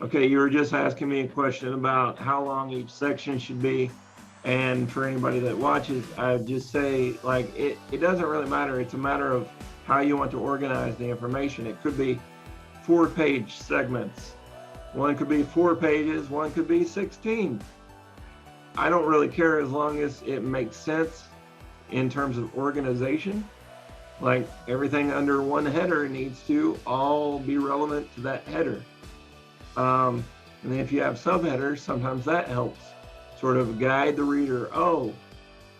Okay, you were just asking me a question about how long each section should be. And for anybody that watches, I just say, like, it doesn't really matter. It's a matter of how you want to organize the information. It could be 4-page segments. One could be 4 pages, one could be 16. I don't really care as long as it makes sense in terms of organization. Like everything under one header needs to all be relevant to that header. And then if you have subheaders, sometimes that helps sort of guide the reader. Oh,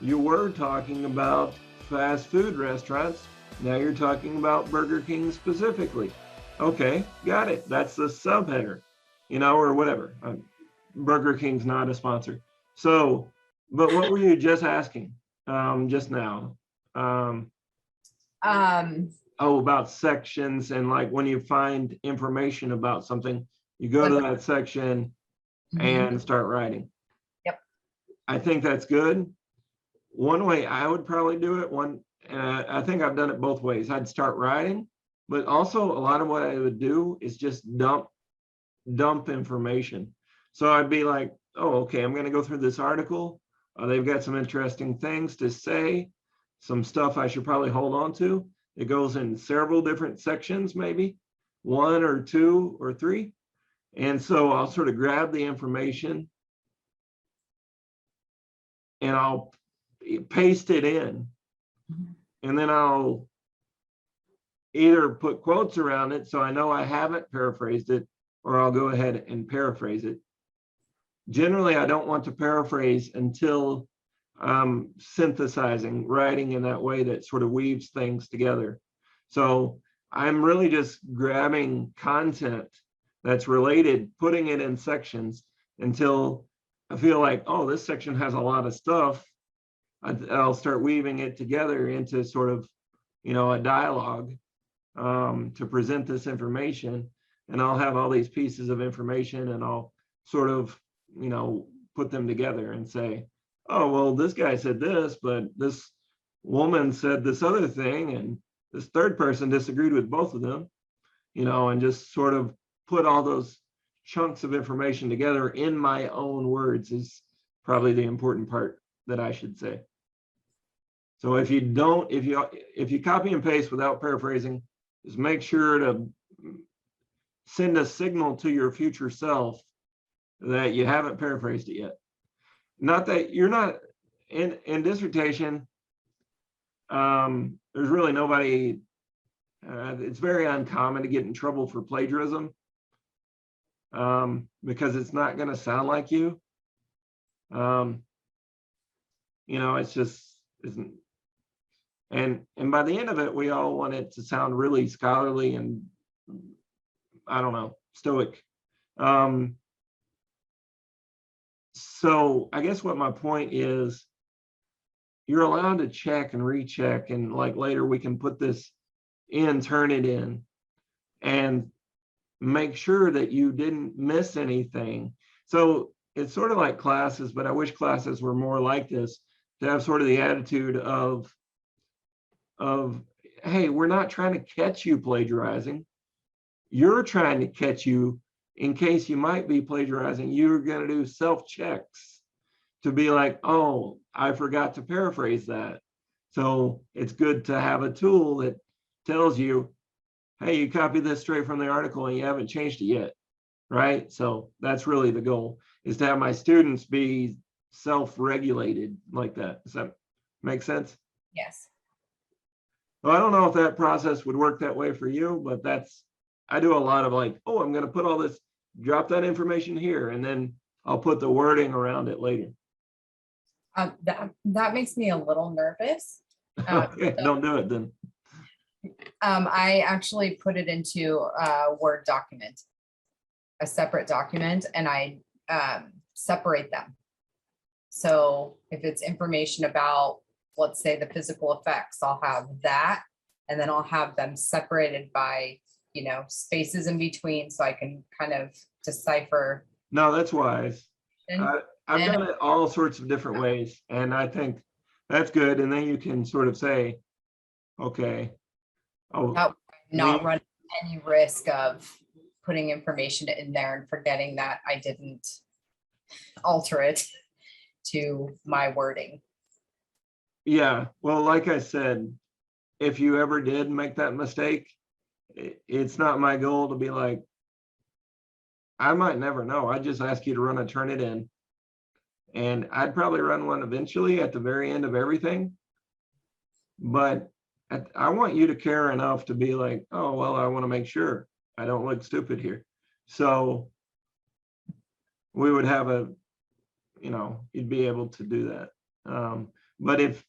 you were talking about fast food restaurants. Now you're talking about Burger King specifically. Okay, got it. That's the subheader, or whatever. Burger King's not a sponsor. So, but what were you just asking just now? Oh, about sections, and like when you find information about something, you go to that section and start writing. Yep. I think that's good. One way I would probably do it, I think I've done it both ways. I'd start writing, but also a lot of what I would do is just dump information. So I'd be like, oh, okay, I'm going to go through this article. They've got some interesting things to say, some stuff I should probably hold on to. It goes in several different sections, maybe 1 or 2 or 3. And so I'll sort of grab the information and I'll paste it in. And then I'll either put quotes around it so I know I haven't paraphrased it, or I'll go ahead and paraphrase it. Generally, I don't want to paraphrase until synthesizing, writing in that way that sort of weaves things together. So I'm really just grabbing content that's related, putting it in sections until I feel like, oh, this section has a lot of stuff. I'll start weaving it together into sort of, a dialogue to present this information. And I'll have all these pieces of information and I'll sort of, put them together and say, oh, well, this guy said this, but this woman said this other thing, and this third person disagreed with both of them, and just sort of put all those chunks of information together in my own words is probably the important part that I should say. So if you copy and paste without paraphrasing, just make sure to send a signal to your future self that you haven't paraphrased it yet. Not that you're not in dissertation. There's really nobody. It's very uncommon to get in trouble for plagiarism because it's not going to sound like you. It's just isn't. And by the end of it, we all want it to sound really scholarly and I don't know, stoic. So I guess what my point is, you're allowed to check and recheck, and like later we can put this in, turn it in, and make sure that you didn't miss anything. So it's sort of like classes, but I wish classes were more like this, to have sort of the attitude of hey, we're not trying to catch you plagiarizing. You're trying to catch you in case you might be plagiarizing. You're going to do self-checks to be like, oh, I forgot to paraphrase that. So it's good to have a tool that tells you, hey, you copied this straight from the article and you haven't changed it yet, right? So that's really the goal, is to have my students be self-regulated like that. Does that make sense? Yes. Well, I don't know if that process would work that way for you, but I do a lot of like, oh, I'm going to put all this, drop that information here, and then I'll put the wording around it later. That makes me a little nervous. Okay, don't do it then. I actually put it into a Word document, a separate document, and I separate them. So if it's information about, let's say, the physical effects, I'll have that, and then I'll have them separated by, spaces in between, so I can kind of decipher. No, that's wise. I've done it all sorts of different ways, and I think that's good. And then you can sort of say, okay, not run any risk of putting information in there and forgetting that I didn't alter it to my wording. Yeah, well, like I said, if you ever did make that mistake, it's not my goal to be like, I might never know. I just ask you to run a Turnitin, and I'd probably run one eventually at the very end of everything. But I want you to care enough to be like, oh, well, I want to make sure I don't look stupid here. So we would have you'd be able to do that. But if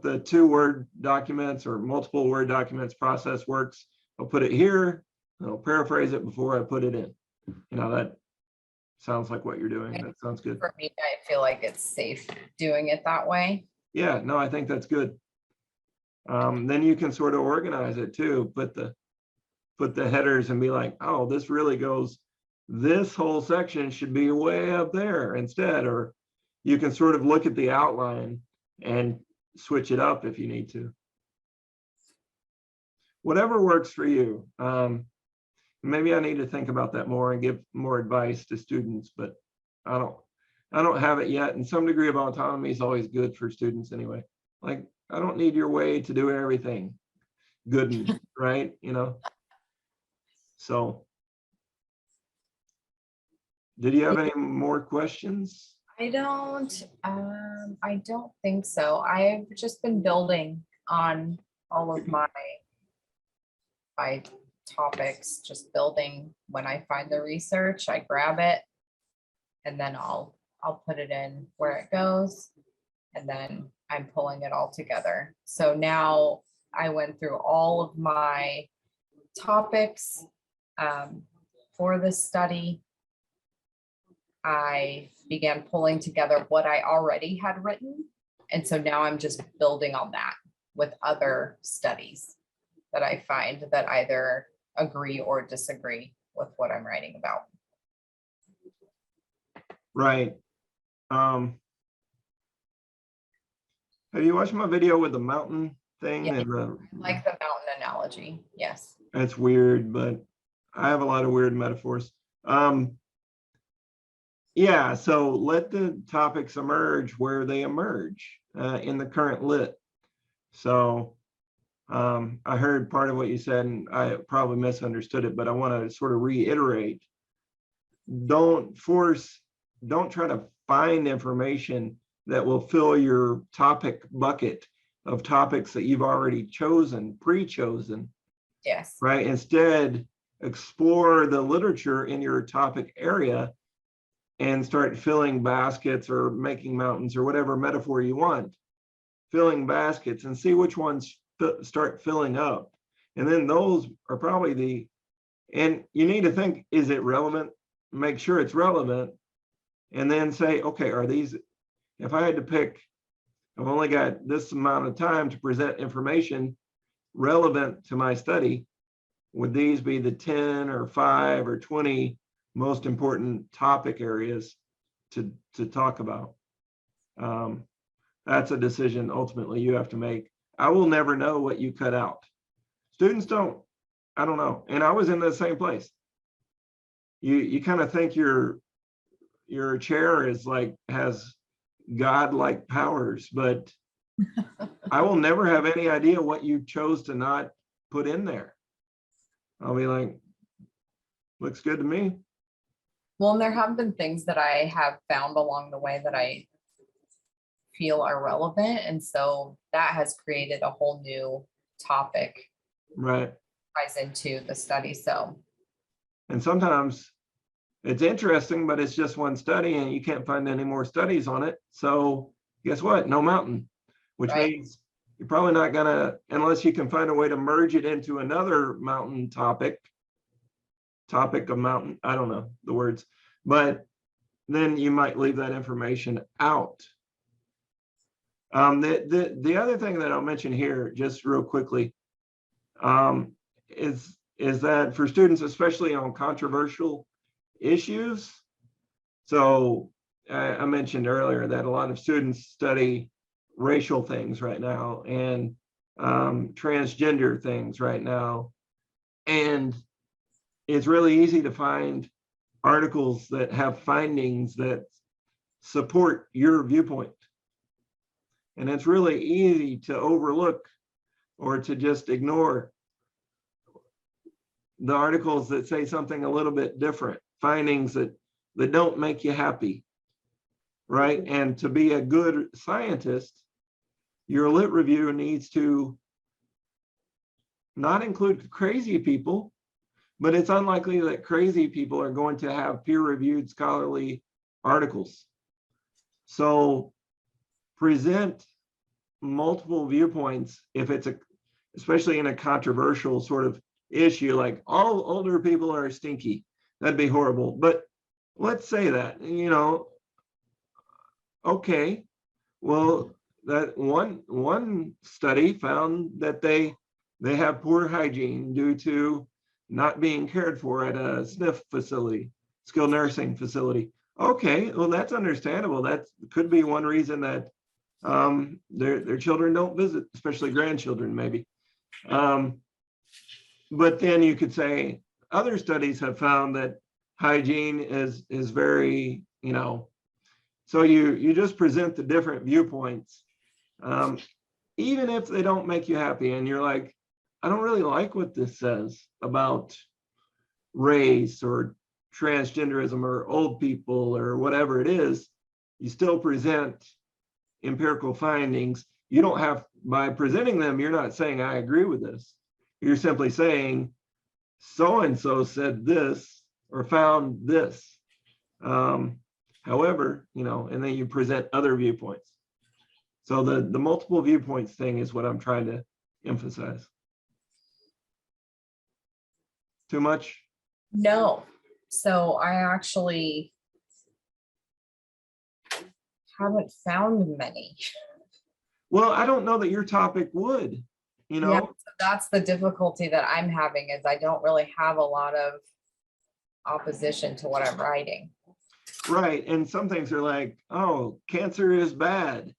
the 2 Word documents or multiple Word documents process works, I'll put it here, I'll paraphrase it before I put it in. That sounds like what you're doing. That sounds good. For me, I feel like it's safe doing it that way. Yeah, no, I think that's good. Then you can sort of organize it too, put the headers and be like, oh, this really goes, this whole section should be way up there instead, or you can sort of look at the outline and switch it up if you need to. Whatever works for you. Maybe I need to think about that more and give more advice to students, but I don't have it yet. And some degree of autonomy is always good for students anyway. Like, I don't need your way to do everything. Goodin, right? So did you have any more questions? I don't think so. I've just been building on all of my topics, just building. When I find the research, I grab it and then I'll put it in where it goes, and then I'm pulling it all together. So now I went through all of my topics for this study. I began pulling together what I already had written. And so now I'm just building on that with other studies that I find that either agree or disagree with what I'm writing about. Right. Have you watched my video with the mountain thing? Yeah, And like the mountain analogy. Yes. that's weird, but I have a lot of weird metaphors. Yeah, so let the topics emerge where they emerge in the current lit. So I heard part of what you said, and I probably misunderstood it, but I want to sort of reiterate. Don't try to find information that will fill your topic bucket of topics that you've already chosen, pre-chosen. Yes. Right? Instead, explore the literature in your topic area and start filling baskets or making mountains or whatever metaphor you want, filling baskets, and see which ones start filling up. And then those are probably and you need to think, is it relevant? Make sure it's relevant. And then say, okay, are these, if I had to pick, I've only got this amount of time to present information relevant to my study, would these be the 10 or 5 or 20 most important topic areas to talk about? That's a decision ultimately you have to make. I will never know what you cut out. Students don't. I don't know. And I was in the same place. You kind of think your chair is like, has godlike powers, but I will never have any idea what you chose to not put in there. I'll be like, looks good to me. Well, and there have been things that I have found along the way that I feel are relevant. And so that has created a whole new topic. Right. Ties into the study. So. And sometimes it's interesting, but it's just one study and you can't find any more studies on it. So guess what? No mountain, which means you're probably not gonna, unless you can find a way to merge it into another mountain topic of mountain. I don't know the words, but then you might leave that information out. The other thing that I'll mention here, just real quickly, is that for students, especially on controversial issues. So I mentioned earlier that a lot of students study racial things right now and transgender things right now. And it's really easy to find articles that have findings that support your viewpoint. And it's really easy to overlook or to just ignore the articles that say something a little bit different, findings that don't make you happy, right? And to be a good scientist, your lit review needs to not include crazy people, but it's unlikely that crazy people are going to have peer-reviewed scholarly articles. So present multiple viewpoints if it's especially in a controversial sort of issue, like all older people are stinky. That'd be horrible. But let's say that, okay, well, that one study found that they have poor hygiene due to not being cared for at a SNF facility, skilled nursing facility. Okay, well, that's understandable. That could be one reason that their children don't visit, especially grandchildren, maybe. But then you could say other studies have found that hygiene is very, so you just present the different viewpoints, even if they don't make you happy and you're like, I don't really like what this says about race or transgenderism or old people or whatever it is. You still present empirical findings. You don't have, by presenting them, you're not saying I agree with this. You're simply saying so-and-so said this or found this. However, and then you present other viewpoints. So the multiple viewpoints thing is what I'm trying to emphasize. Too much? No. So I actually haven't found many. Well, I don't know that your topic would, Yeah, so that's the difficulty that I'm having, is I don't really have a lot of opposition to what I'm writing. Right. And some things are like, oh, cancer is bad.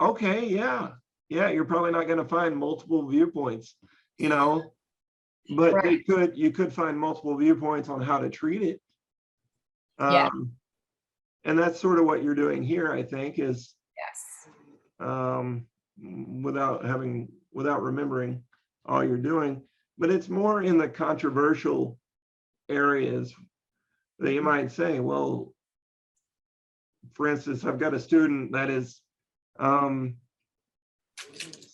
Okay, yeah. Yeah, you're probably not going to find multiple viewpoints, but Right. you could find multiple viewpoints on how to treat it. Yeah. And that's sort of what you're doing here, I think, is Yes. without remembering all you're doing, but it's more in the controversial areas that you might say, well, for instance, I've got a student that is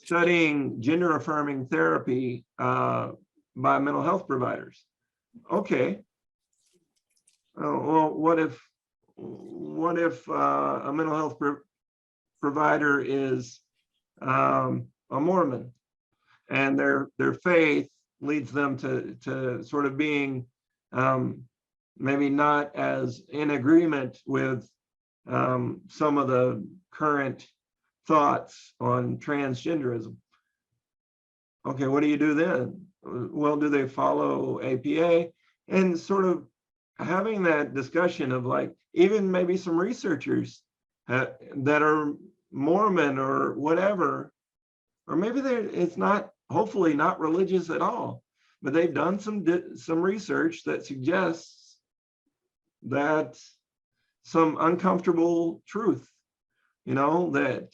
studying gender affirming therapy by mental health providers. Okay. Well, what if a mental health provider is a Mormon, and their faith leads them to sort of being maybe not as in agreement with some of the current thoughts on transgenderism. Okay, what do you do then? Well, do they follow APA? And sort of having that discussion of like, even maybe some researchers that are Mormon or whatever, or maybe it's not, hopefully not religious at all, but they've done some research that suggests that some uncomfortable truth, that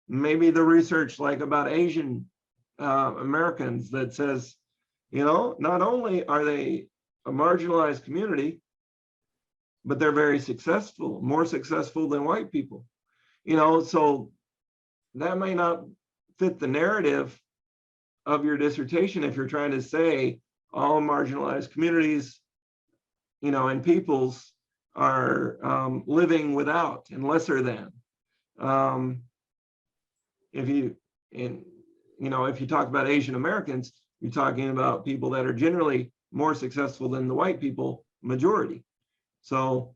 maybe the research like about Asian Americans that says, not only are they a marginalized community, but they're very successful, more successful than white people, so that may not fit the narrative of your dissertation if you're trying to say all marginalized communities, and peoples are living without and lesser than. If you talk about Asian Americans, you're talking about people that are generally more successful than the white people majority. So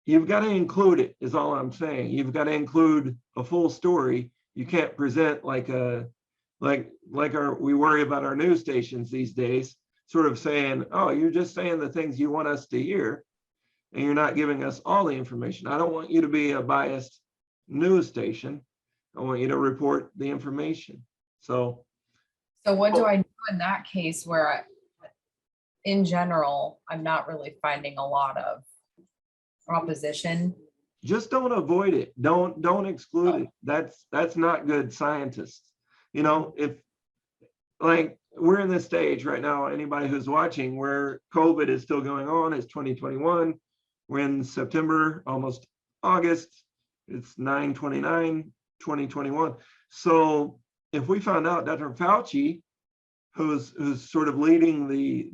you've got to include it, is all I'm saying. You've got to include a full story. You can't present like we worry about our news stations these days, sort of saying, oh, you're just saying the things you want us to hear, and you're not giving us all the information. I don't want you to be a biased news station. I want you to report the information. So what do I do in that case where in general, I'm not really finding a lot of opposition. Just don't avoid it. Don't exclude it. That's not good scientists. You know, if like we're in this stage right now, anybody who's watching where COVID is still going on, it's 2021. We're in September, almost August. It's 9/29/2021. So if we found out Dr. Fauci, who's sort of leading the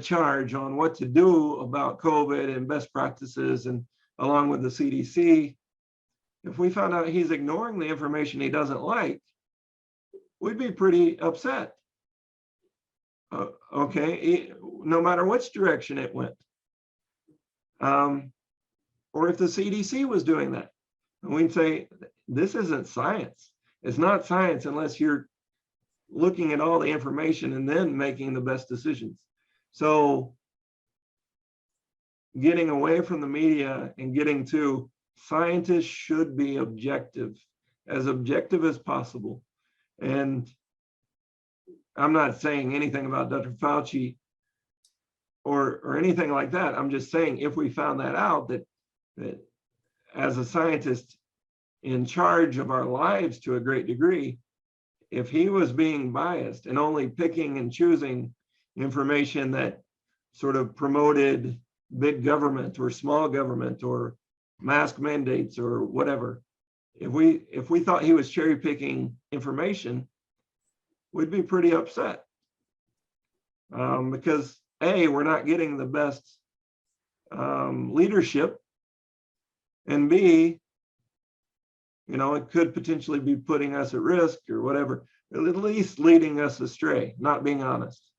charge on what to do about COVID and best practices, and along with the CDC, if we found out he's ignoring the information he doesn't like, we'd be pretty upset. Okay, no matter which direction it went. Or if the CDC was doing that, and we'd say, this isn't science. It's not science unless you're looking at all the information and then making the best decisions. So getting away from the media and getting to scientists should be objective as possible. And I'm not saying anything about Dr. Fauci or anything like that. I'm just saying if we found that out, that as a scientist in charge of our lives to a great degree, if he was being biased and only picking and choosing information that sort of promoted big government or small government or mask mandates or whatever, if we thought he was cherry picking information, we'd be pretty upset. Because A, we're not getting the best leadership, and B, you know, it could potentially be putting us at risk or whatever, at least leading us astray, not being honest.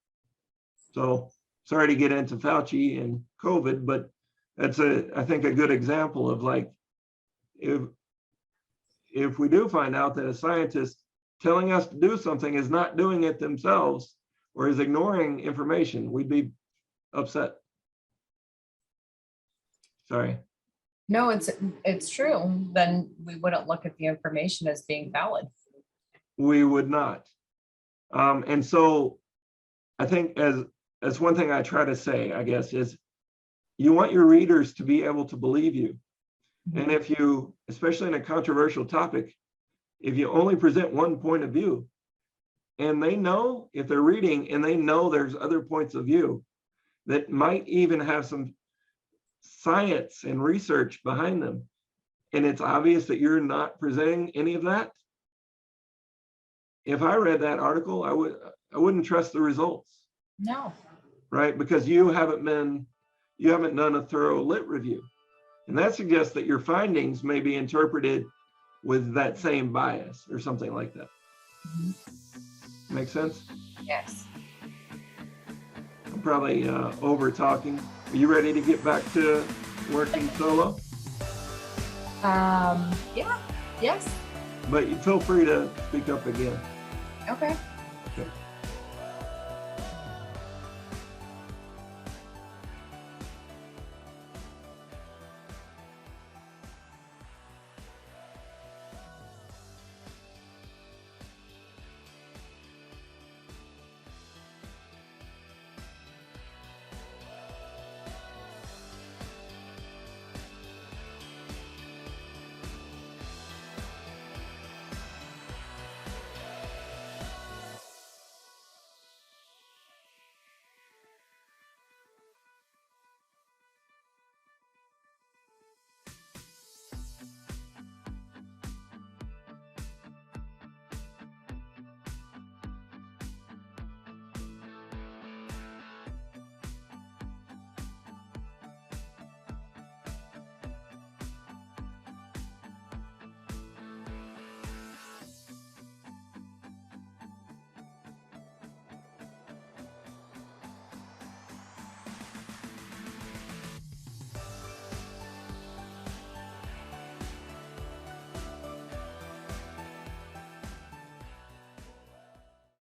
So sorry to get into Fauci and COVID, but that's I think a good example of like, if we do find out that a scientist telling us to do something is not doing it themselves or is ignoring information, we'd be upset. Sorry. No, it's true. Then we wouldn't look at the information as being valid. We would not. And so I think as one thing I try to say, I guess, is you want your readers to be able to believe you. And if you, especially in a controversial topic, if you only present one point of view, and they know if they're reading and they know there's other points of view that might even have some science and research behind them, and it's obvious that you're not presenting any of that, if I read that article, I wouldn't trust the results. No. Right? Because you haven't done a thorough lit review. And that suggests that your findings may be interpreted with that same bias or something like that. Mm-hmm. Make sense? Yes. I'm probably over talking. Are you ready to get back to working solo? Yeah. Yes. But you feel free to speak up again. Okay.